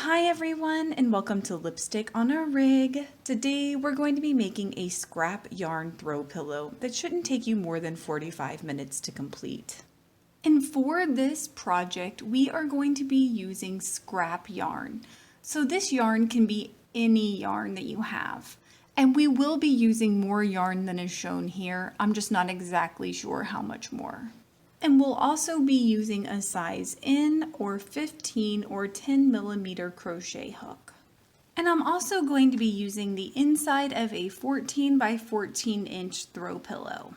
Hi everyone, and welcome to Lipstick on a Rig. Today we're going to be making a scrap yarn throw pillow that shouldn't take you more than 45 minutes to complete. And for this project, we are going to be using scrap yarn. So this yarn can be any yarn that you have. And we will be using more yarn than is shown here. I'm just not exactly sure how much more. And we'll also be using a size N or 15 or 10 millimeter crochet hook. And I'm also going to be using the inside of a 14 by 14 inch throw pillow.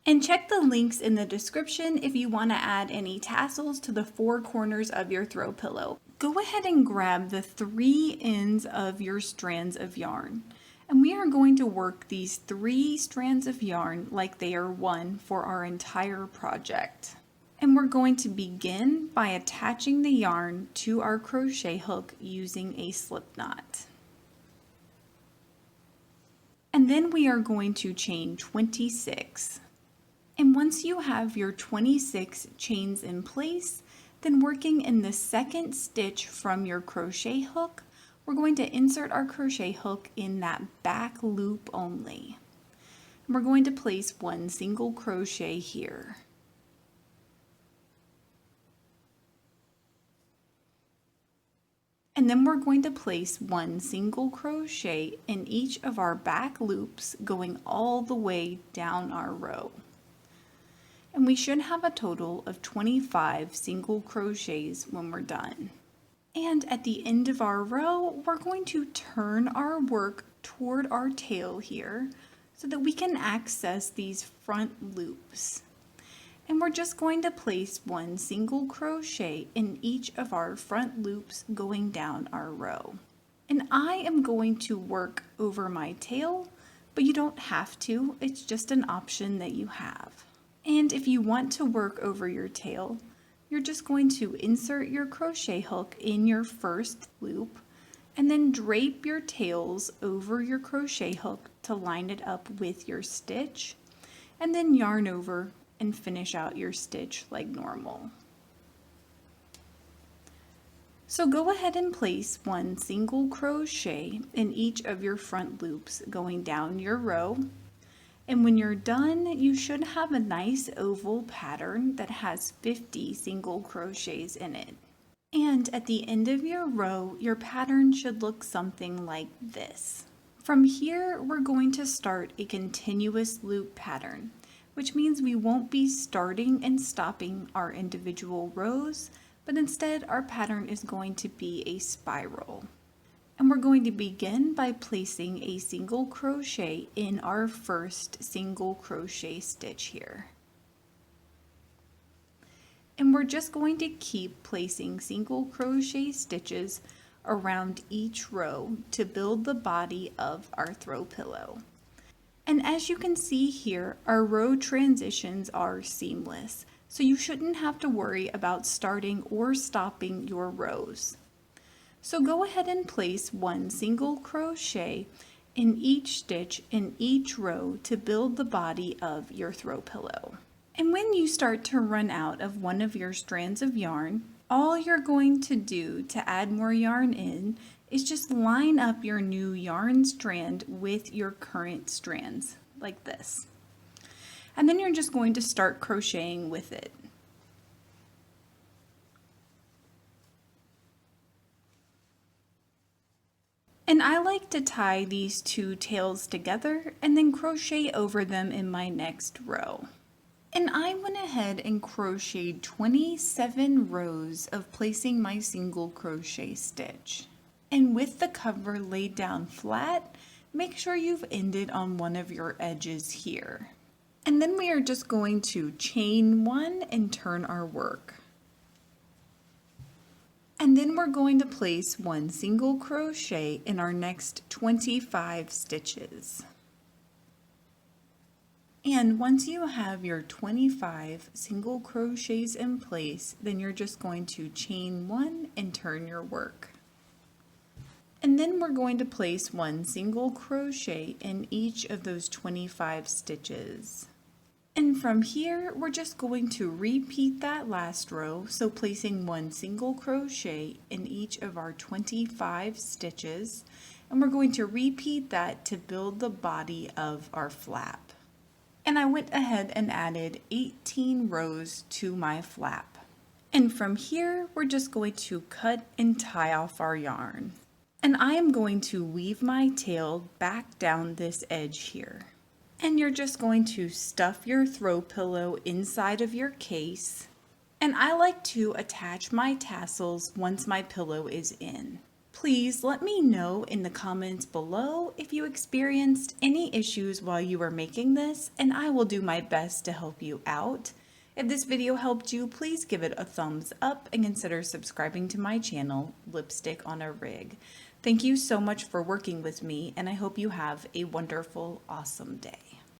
And check the links in the description if you want to add any tassels to the four corners of your throw pillow. Go ahead and grab the 3 ends of your strands of yarn. And we are going to work these 3 strands of yarn like they are one for our entire project. And we're going to begin by attaching the yarn to our crochet hook using a slip knot. And then we are going to chain 26. And once you have your 26 chains in place, then working in the second stitch from your crochet hook, we're going to insert our crochet hook in that back loop only. And we're going to place 1 single crochet here. And then we're going to place 1 single crochet in each of our back loops going all the way down our row. And we should have a total of 25 single crochets when we're done. And at the end of our row, we're going to turn our work toward our tail here so that we can access these front loops. And we're just going to place 1 single crochet in each of our front loops going down our row. And I am going to work over my tail, but you don't have to. It's just an option that you have. And if you want to work over your tail, you're just going to insert your crochet hook in your first loop and then drape your tails over your crochet hook to line it up with your stitch, and then yarn over and finish out your stitch like normal. So go ahead and place 1 single crochet in each of your front loops going down your row. And when you're done, you should have a nice oval pattern that has 50 single crochets in it. And at the end of your row, your pattern should look something like this. From here, we're going to start a continuous loop pattern, which means we won't be starting and stopping our individual rows, but instead our pattern is going to be a spiral. And we're going to begin by placing a single crochet in our first single crochet stitch here. And we're just going to keep placing single crochet stitches around each row to build the body of our throw pillow. And as you can see here, our row transitions are seamless, so you shouldn't have to worry about starting or stopping your rows. So go ahead and place 1 single crochet in each stitch in each row to build the body of your throw pillow. And when you start to run out of one of your strands of yarn, all you're going to do to add more yarn in is just line up your new yarn strand with your current strands, like this. And then you're just going to start crocheting with it. And I like to tie these 2 tails together and then crochet over them in my next row. And I went ahead and crocheted 27 rows of placing my single crochet stitch. And with the cover laid down flat, make sure you've ended on one of your edges here. And then we are just going to chain 1 and turn our work. And then we're going to place 1 single crochet in our next 25 stitches. And once you have your 25 single crochets in place, then you're just going to chain 1 and turn your work. And then we're going to place 1 single crochet in each of those 25 stitches. And from here, we're just going to repeat that last row, so placing one single crochet in each of our 25 stitches, and we're going to repeat that to build the body of our flap. And I went ahead and added 18 rows to my flap. And from here, we're just going to cut and tie off our yarn. And I am going to weave my tail back down this edge here. And you're just going to stuff your throw pillow inside of your case. And I like to attach my tassels once my pillow is in. Please let me know in the comments below if you experienced any issues while you were making this, and I will do my best to help you out. If this video helped you, please give it a thumbs up and consider subscribing to my channel, Lipstick on a Rig. Thank you so much for working with me, and I hope you have a wonderful, awesome day.